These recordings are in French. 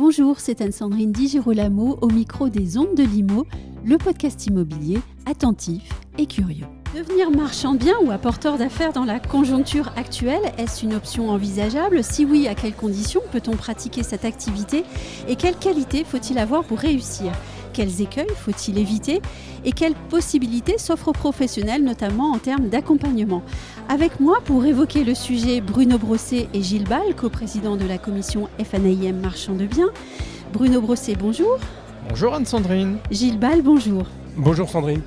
Bonjour, c'est Anne-Sandrine Di Girolamo au micro des Ondes de l'Imo, le podcast immobilier attentif et curieux. Devenir marchand de biens ou apporteur d'affaires dans la conjoncture actuelle, est-ce une option envisageable ? Si oui, à quelles conditions peut-on pratiquer cette activité ? Et quelles qualités faut-il avoir pour réussir ? Quels écueils faut-il éviter ? Et quelles possibilités s'offrent aux professionnels, notamment en termes d'accompagnement ? Avec moi pour évoquer le sujet, Bruno Brosset et Gilles Bal, coprésidents de la commission FNAIM Marchand de biens. Bruno Brosset, bonjour. Bonjour Anne-Sandrine. Gilles Bal, bonjour. Bonjour Sandrine.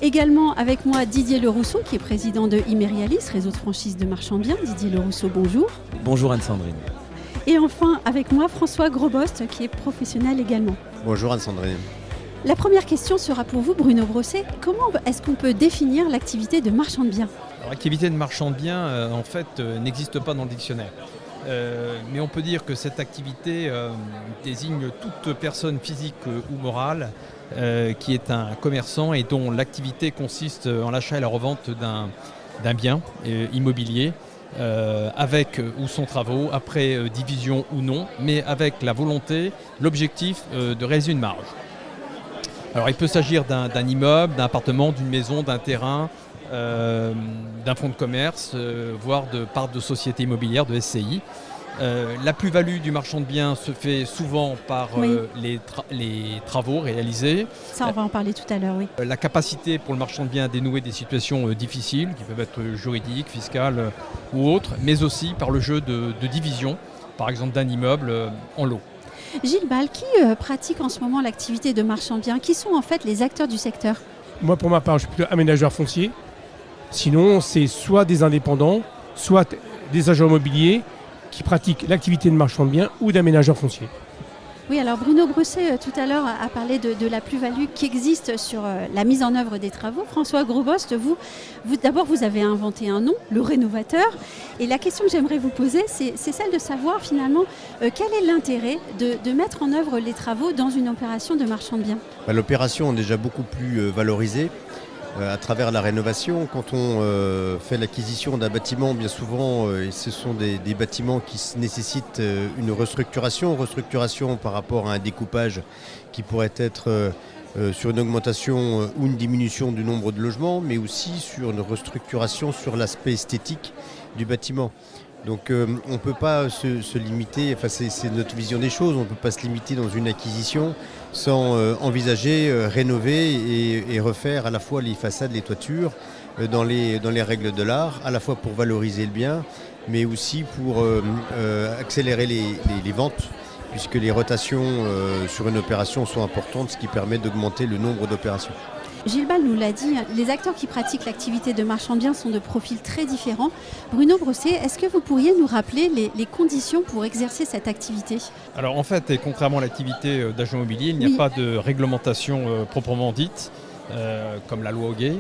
Également avec moi Didier Lerousseau, qui est président de Imerialis, réseau de franchise de marchands de biens. Didier Lerousseau, bonjour. Bonjour Anne-Sandrine. Et enfin avec moi François Grosbost, qui est professionnel également. Bonjour Anne-Sandrine. La première question sera pour vous, Bruno Brosset. Comment est-ce qu'on peut définir l'activité de marchand de biens ? Alors, l'activité de marchand de biens, n'existe pas dans le dictionnaire. Mais on peut dire que cette activité désigne toute personne physique ou morale qui est un commerçant et dont l'activité consiste en l'achat et la revente d'un bien immobilier avec ou sans travaux, après division ou non, mais avec la volonté, l'objectif de réaliser une marge. Alors il peut s'agir d'un immeuble, d'un appartement, d'une maison, d'un terrain, d'un fonds de commerce, voire de part de société immobilière, de SCI. La plus-value du marchand de biens se fait souvent par les travaux réalisés. Ça, on va en parler tout à l'heure, oui. La capacité pour le marchand de biens à dénouer des situations difficiles, qui peuvent être juridiques, fiscales ou autres, mais aussi par le jeu de division, par exemple d'un immeuble en lot. Gilles Bal, qui pratique en ce moment l'activité de marchand de biens ? Qui sont en fait les acteurs du secteur ? Moi pour ma part je suis plutôt aménageur foncier. Sinon c'est soit des indépendants, soit des agents immobiliers qui pratiquent l'activité de marchand de biens ou d'aménageur foncier. Oui, alors Bruno Brosset tout à l'heure a parlé de la plus-value qui existe sur la mise en œuvre des travaux. François Grosbost, vous d'abord vous avez inventé un nom, le rénovateur. Et la question que j'aimerais vous poser, c'est celle de savoir finalement quel est l'intérêt de mettre en œuvre les travaux dans une opération de marchand de biens ? L'opération est déjà beaucoup plus valorisée à travers la rénovation. Quand on fait l'acquisition d'un bâtiment, bien souvent ce sont des bâtiments qui nécessitent une restructuration par rapport à un découpage qui pourrait être sur une augmentation ou une diminution du nombre de logements, mais aussi sur une restructuration sur l'aspect esthétique du bâtiment. Donc on ne peut pas se limiter, enfin c'est notre vision des choses, on ne peut pas se limiter dans une acquisition sans envisager, rénover et refaire à la fois les façades, les toitures, dans les règles de l'art, à la fois pour valoriser le bien, mais aussi pour accélérer les ventes, puisque les rotations sur une opération sont importantes, ce qui permet d'augmenter le nombre d'opérations. Gilles Bal nous l'a dit, les acteurs qui pratiquent l'activité de marchand de biens sont de profils très différents. Bruno Brosset, est-ce que vous pourriez nous rappeler les conditions pour exercer cette activité ? Alors en fait, et contrairement à l'activité d'agent immobilier, il n'y a pas de réglementation proprement dite, comme la loi Hoguet.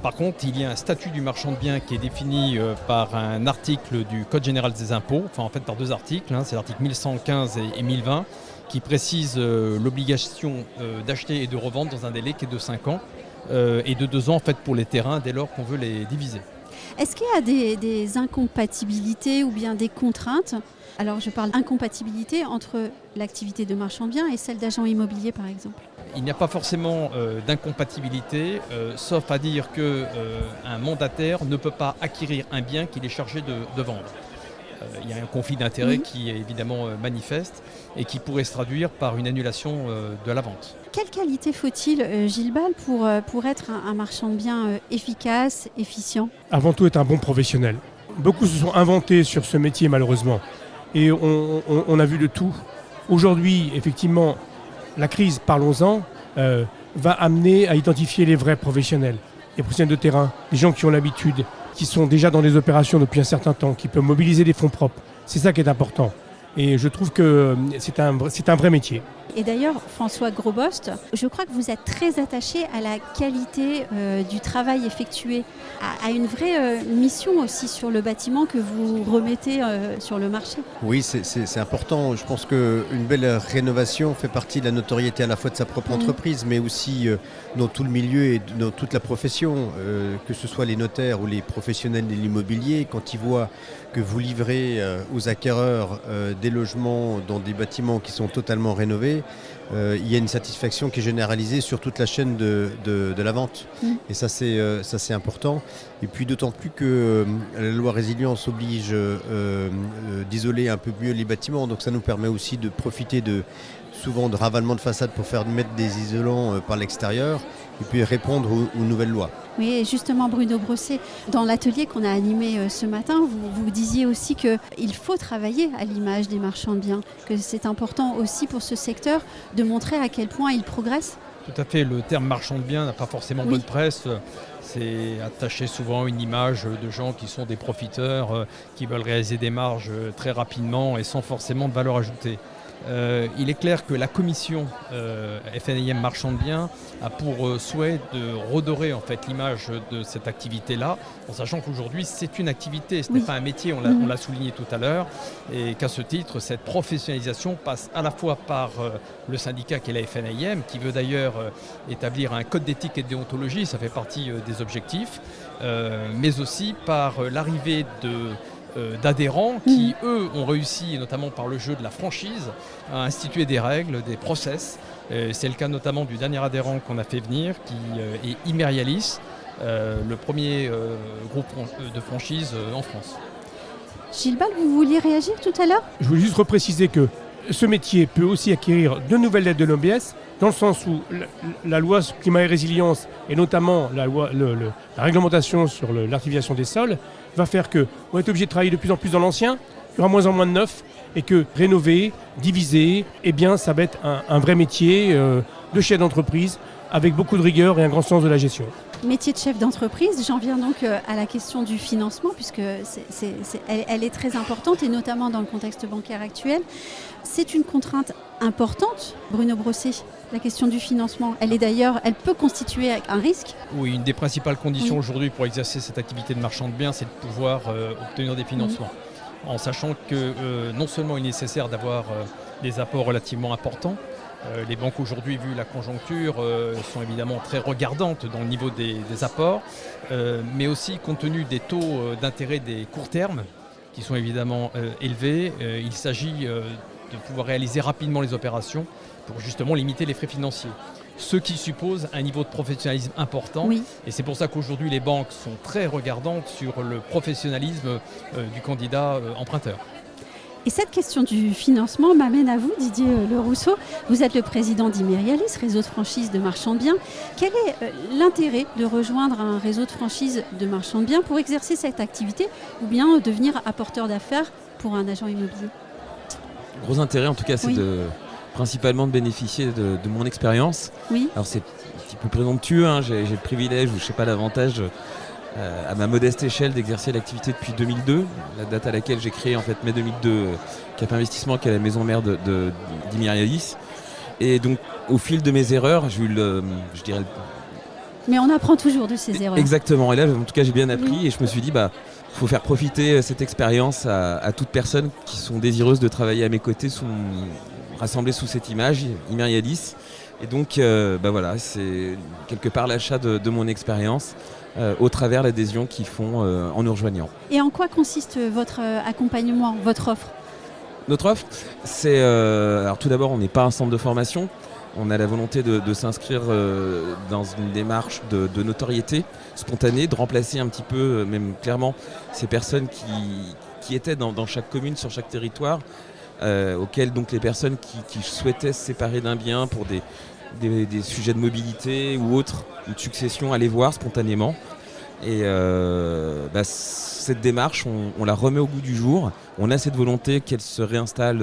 Par contre, il y a un statut du marchand de biens qui est défini par un article du Code général des impôts, enfin en fait par deux articles, c'est l'article 1115 et 1020, qui précise l'obligation d'acheter et de revendre dans un délai qui est de 5 ans et de 2 ans en fait, pour les terrains dès lors qu'on veut les diviser. Est-ce qu'il y a des incompatibilités ou bien des contraintes ? Alors je parle d'incompatibilité entre l'activité de marchand de biens et celle d'agent immobilier par exemple. Il n'y a pas forcément d'incompatibilité, sauf à dire qu'un mandataire ne peut pas acquérir un bien qu'il est chargé de vendre. Il y a un conflit d'intérêts qui est évidemment manifeste et qui pourrait se traduire par une annulation de la vente. Quelle qualité faut-il, Gilles Bal, pour être un marchand de biens efficace, efficient ? Avant tout être un bon professionnel. Beaucoup se sont inventés sur ce métier malheureusement et on a vu de tout. Aujourd'hui, effectivement, la crise, parlons-en, va amener à identifier les vrais professionnels, les professionnels de terrain, les gens qui ont l'habitude, qui sont déjà dans des opérations depuis un certain temps, qui peuvent mobiliser des fonds propres. C'est ça qui est important. Et je trouve que c'est un vrai métier. Et d'ailleurs, François Grosbost, je crois que vous êtes très attaché à la qualité du travail effectué, à une vraie mission aussi sur le bâtiment que vous remettez sur le marché. Oui, c'est important. Je pense qu'une belle rénovation fait partie de la notoriété à la fois de sa propre entreprise, mais aussi dans tout le milieu et dans toute la profession, que ce soit les notaires ou les professionnels de l'immobilier, quand ils voient que vous livrez aux acquéreurs des logements dans des bâtiments qui sont totalement rénovés, il y a une satisfaction qui est généralisée sur toute la chaîne de la vente. Et ça c'est important. Et puis d'autant plus que la loi résilience oblige d'isoler un peu mieux les bâtiments. Donc ça nous permet aussi de profiter souvent de ravalement de façade pour faire mettre des isolants par l'extérieur et puis répondre aux nouvelles lois. Oui, et justement Bruno Brosset, dans l'atelier qu'on a animé ce matin, vous disiez aussi qu'il faut travailler à l'image des marchands de biens, que c'est important aussi pour ce secteur de montrer à quel point il progresse. Tout à fait, le terme marchand de biens n'a pas forcément bonne presse. C'est attaché souvent à une image de gens qui sont des profiteurs, qui veulent réaliser des marges très rapidement et sans forcément de valeur ajoutée. Il est clair que la commission FNIM marchand de biens a pour souhait de redorer en fait l'image de cette activité-là, en sachant qu'aujourd'hui c'est une activité, ce n'est pas un métier, on l'a souligné tout à l'heure, et qu'à ce titre cette professionnalisation passe à la fois par le syndicat qui est la FNIM, qui veut d'ailleurs établir un code d'éthique et de déontologie, ça fait partie des objectifs, mais aussi par l'arrivée d'adhérents qui, eux, ont réussi, notamment par le jeu de la franchise, à instituer des règles, des process. C'est le cas notamment du dernier adhérent qu'on a fait venir, qui est Imerialis, le premier groupe de franchise en France. Gilles Bal, vous vouliez réagir tout à l'heure ? Je voulais juste repréciser que ce métier peut aussi acquérir de nouvelles aides de l'OBS, dans le sens où la loi climat et résilience, et notamment la réglementation sur l'artificialisation des sols, va faire qu'on est obligé de travailler de plus en plus dans l'ancien, il y aura moins en moins de neuf, et que rénover, diviser, eh bien, ça va être un vrai métier de chef d'entreprise, avec beaucoup de rigueur et un grand sens de la gestion. Métier de chef d'entreprise, j'en viens donc à la question du financement, puisque elle est très importante, et notamment dans le contexte bancaire actuel. C'est une contrainte importante, Bruno Brosset, la question du financement. Elle peut constituer un risque. Oui, une des principales conditions aujourd'hui pour exercer cette activité de marchand de biens, c'est de pouvoir obtenir des financements. En sachant que non seulement il est nécessaire d'avoir des apports relativement importants, les banques aujourd'hui, vu la conjoncture, sont évidemment très regardantes dans le niveau des apports, mais aussi compte tenu des taux d'intérêt des courts termes, qui sont évidemment élevés, il s'agit de pouvoir réaliser rapidement les opérations pour justement limiter les frais financiers. Ce qui suppose un niveau de professionnalisme important. Et c'est pour ça qu'aujourd'hui les banques sont très regardantes sur le professionnalisme du candidat emprunteur. Et cette question du financement m'amène à vous, Didier Le Rousseau. Vous êtes le président d'Imerialis, réseau de franchise de marchands de biens. Quel est l'intérêt de rejoindre un réseau de franchise de marchands de biens pour exercer cette activité ou bien devenir apporteur d'affaires pour un agent immobilier ? Gros intérêt en tout cas, c'est principalement de bénéficier de mon expérience. Alors c'est un petit peu présomptueux, j'ai le privilège ou je sais pas l'avantage à ma modeste échelle d'exercer l'activité depuis 2002, la date à laquelle j'ai créé en fait mai 2002 Cap Investissement, qui est la maison mère d'Imerialis. Et donc au fil de mes erreurs, j'ai eu je dirais. Mais on apprend toujours de ses erreurs. Exactement. Et là, en tout cas, j'ai bien appris et je me suis dit, faut faire profiter cette expérience à toutes personnes qui sont désireuses de travailler à mes côtés, rassemblées sous cette image, Imerialis. Et donc, voilà, c'est quelque part l'achat de mon expérience au travers l'adhésion qu'ils font en nous rejoignant. Et en quoi consiste votre accompagnement, votre offre ? Notre offre, c'est... alors tout d'abord, on n'est pas un centre de formation. On a la volonté de s'inscrire dans une démarche de notoriété spontanée, de remplacer un petit peu, même clairement, ces personnes qui étaient dans chaque commune, sur chaque territoire, auxquelles donc les personnes qui souhaitaient se séparer d'un bien pour des sujets de mobilité ou autres, une succession, aller voir spontanément. Et cette démarche, on la remet au goût du jour. On a cette volonté qu'elle se réinstalle.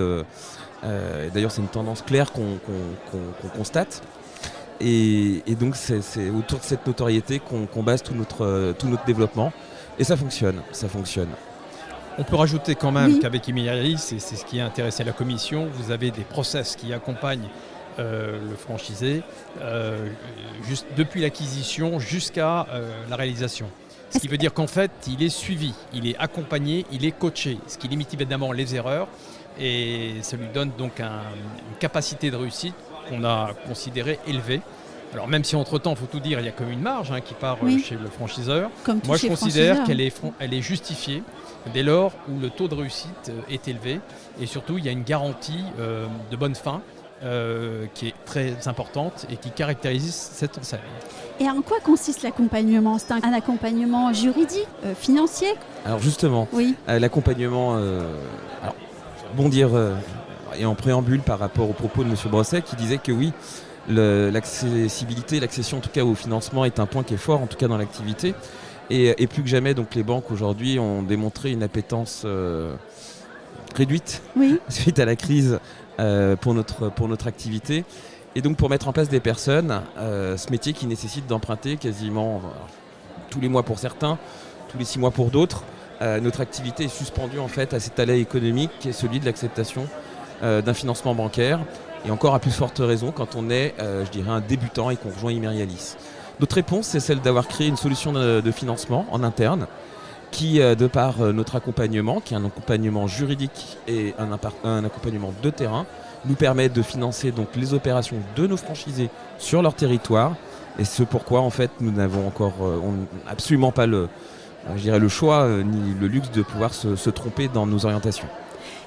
D'ailleurs, c'est une tendance claire qu'on constate. Et donc, c'est autour de cette notoriété qu'on base tout notre développement. Et ça fonctionne. On peut rajouter quand même qu'avec Imerialis, et c'est ce qui a intéressé la commission, vous avez des process qui accompagnent le franchisé, juste depuis l'acquisition jusqu'à la réalisation. Ce qui veut dire qu'en fait, il est suivi, il est accompagné, il est coaché, ce qui limite évidemment les erreurs et ça lui donne donc une capacité de réussite qu'on a considérée élevée. Alors même si entre-temps, il faut tout dire, il y a comme une marge qui part chez le franchiseur, Comme moi je considère franchiseurs. qu'elle est justifiée dès lors où le taux de réussite est élevé et surtout il y a une garantie de bonne fin qui est très importante et qui caractérise cette enseigne. Et en quoi consiste l'accompagnement? C'est un accompagnement juridique, financier? Alors justement, Oui. l'accompagnement, alors, bondir et en préambule par rapport aux propos de M. Brosset qui disait que oui, l'accessibilité, l'accession en tout cas au financement est un point qui est fort en tout cas dans l'activité et plus que jamais donc les banques aujourd'hui ont démontré une appétence réduite suite à la crise pour notre activité et donc pour mettre en place des personnes, ce métier qui nécessite d'emprunter quasiment tous les mois pour certains, tous les 6 mois pour d'autres. Notre activité est suspendue en fait à cet aléa économique qui est celui de l'acceptation d'un financement bancaire et encore à plus forte raison quand on est, je dirais, un débutant et qu'on rejoint Imerialis. Notre réponse, c'est celle d'avoir créé une solution de financement en interne qui, de par notre accompagnement, qui est un accompagnement juridique et un accompagnement de terrain, nous permet de financer donc les opérations de nos franchisés sur leur territoire. Et ce pourquoi, en fait, nous n'avons encore absolument pas le choix ni le luxe de pouvoir se tromper dans nos orientations.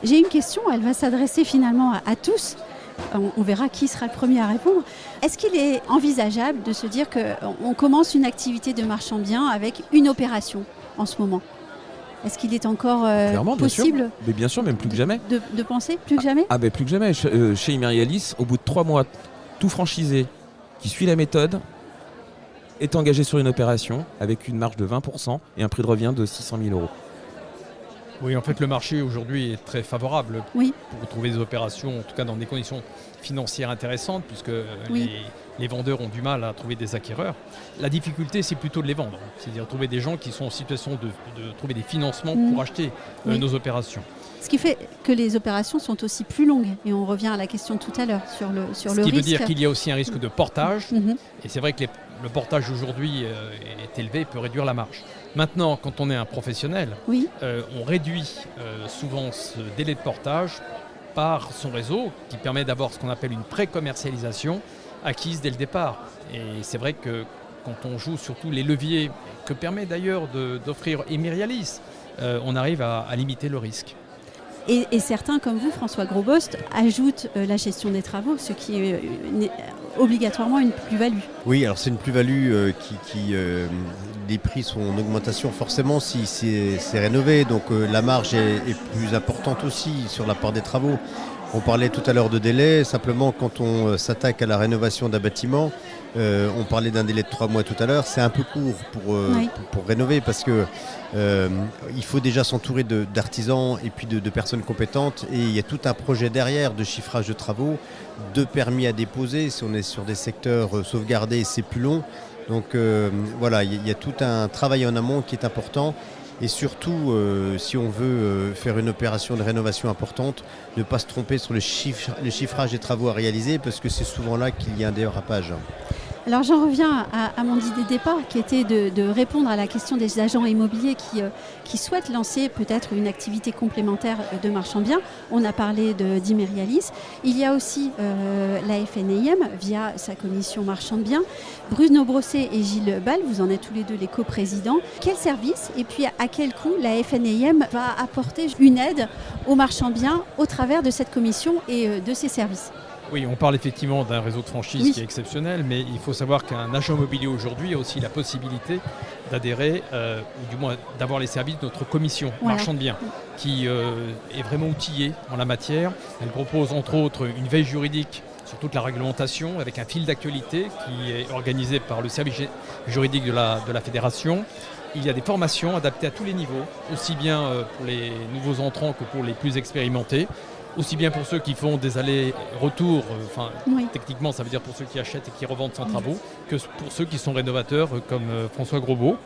J'ai une question, elle va s'adresser finalement à tous. On verra qui sera le premier à répondre. Est-ce qu'il est envisageable de se dire qu'on commence une activité de marchand de biens avec une opération en ce moment? Est-ce qu'il est encore possible mais bien sûr, même plus que jamais. De penser plus que jamais? Plus que jamais. Chez Imerialis, au bout de 3 mois, tout franchisé qui suit la méthode est engagé sur une opération avec une marge de 20% et un prix de revient de 600 000 €. Oui, en fait, le marché aujourd'hui est très favorable pour trouver des opérations, en tout cas dans des conditions financières intéressantes, puisque les vendeurs ont du mal à trouver des acquéreurs. La difficulté, c'est plutôt de les vendre, c'est-à-dire trouver des gens qui sont en situation de trouver des financements pour acheter nos opérations. Ce qui fait que les opérations sont aussi plus longues. Et on revient à la question tout à l'heure sur le risque. Ce qui veut dire qu'il y a aussi un risque de portage. Et c'est vrai que le portage aujourd'hui est élevé et peut réduire la marge. Maintenant, quand on est un professionnel, on réduit souvent ce délai de portage par son réseau qui permet d'avoir ce qu'on appelle une pré-commercialisation acquise dès le départ. Et c'est vrai que quand on joue surtout les leviers que permet d'ailleurs d'offrir Imerialis, on arrive à limiter le risque. Et certains, comme vous, François Grosbost, ajoutent la gestion des travaux, ce qui est obligatoirement une plus-value. Oui, alors c'est une plus-value qui les prix sont en augmentation forcément si c'est rénové, donc la marge est plus importante aussi sur la part des travaux. On parlait tout à l'heure de délai, simplement quand on s'attaque à la rénovation d'un bâtiment, on parlait d'un délai de 3 mois tout à l'heure, c'est un peu court pour rénover parce que il faut déjà s'entourer d'artisans et puis de personnes compétentes et il y a tout un projet derrière de chiffrage de travaux, de permis à déposer, si on est sur des secteurs sauvegardés c'est plus long, donc voilà, il y a tout un travail en amont qui est important. Et surtout, si on veut faire une opération de rénovation importante, ne pas se tromper sur le chiffrage des travaux à réaliser, parce que c'est souvent là qu'il y a un dérapage. Alors j'en reviens à mon idée de départ, qui était de répondre à la question des agents immobiliers qui souhaitent lancer peut-être une activité complémentaire de marchand de biens. On a parlé d'Imerialis. Il y a aussi la FNIM via sa commission marchand de biens. Bruno Brosset et Gilles Ball, vous en êtes tous les deux les coprésidents. Quel service et puis à quel coût la FNIM va apporter une aide aux marchands de biens au travers de cette commission et de ses services? Oui, on parle effectivement d'un réseau de franchise qui est exceptionnel, mais il faut savoir qu'un agent immobilier aujourd'hui a aussi la possibilité d'adhérer, ou du moins d'avoir les services de notre commission marchand de biens, qui est vraiment outillée en la matière. Elle propose entre autres une veille juridique sur toute la réglementation, avec un fil d'actualité qui est organisé par le service juridique de la fédération. Il y a des formations adaptées à tous les niveaux, aussi bien pour les nouveaux entrants que pour les plus expérimentés. Aussi bien pour ceux qui font des allers-retours, techniquement ça veut dire pour ceux qui achètent et qui revendent sans travaux, que pour ceux qui sont rénovateurs comme François Grosbeau.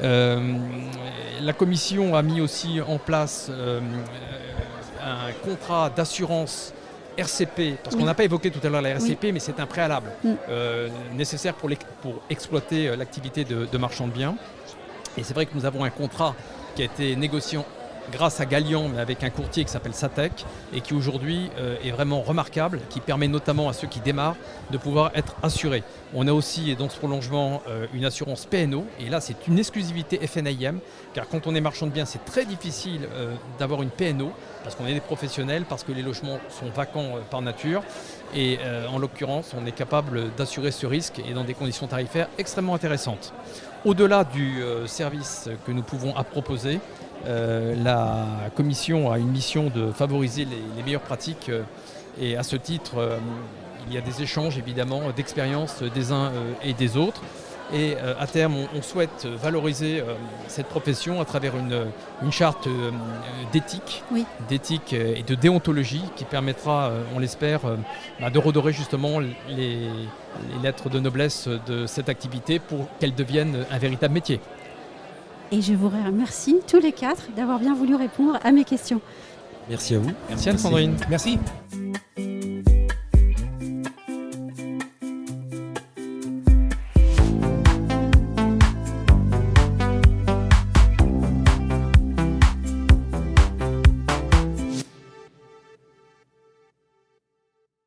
La commission a mis aussi en place un contrat d'assurance RCP, parce Oui. qu'on n'a pas évoqué tout à l'heure la RCP, mais c'est un préalable nécessaire pour exploiter l'activité de marchand de biens. Et c'est vrai que nous avons un contrat qui a été négocié grâce à Gallian, mais avec un courtier qui s'appelle Satec, et qui aujourd'hui est vraiment remarquable, qui permet notamment à ceux qui démarrent de pouvoir être assurés. On a aussi, dans ce prolongement, une assurance PNO, et là c'est une exclusivité FNAIM, car quand on est marchand de biens, c'est très difficile d'avoir une PNO, parce qu'on est des professionnels, parce que les logements sont vacants par nature, et en l'occurrence, on est capable d'assurer ce risque, et dans des conditions tarifaires extrêmement intéressantes. Au-delà du service que nous pouvons proposer, la commission a une mission de favoriser les meilleures pratiques et à ce titre, il y a des échanges évidemment d'expériences des uns et des autres. Et à terme, on souhaite valoriser cette profession à travers une charte d'éthique, d'éthique et de déontologie qui permettra, on l'espère, de redorer justement les lettres de noblesse de cette activité pour qu'elle devienne un véritable métier. Et je vous remercie tous les 4 d'avoir bien voulu répondre à mes questions. Merci à vous. Merci Anne-Sandrine. Merci.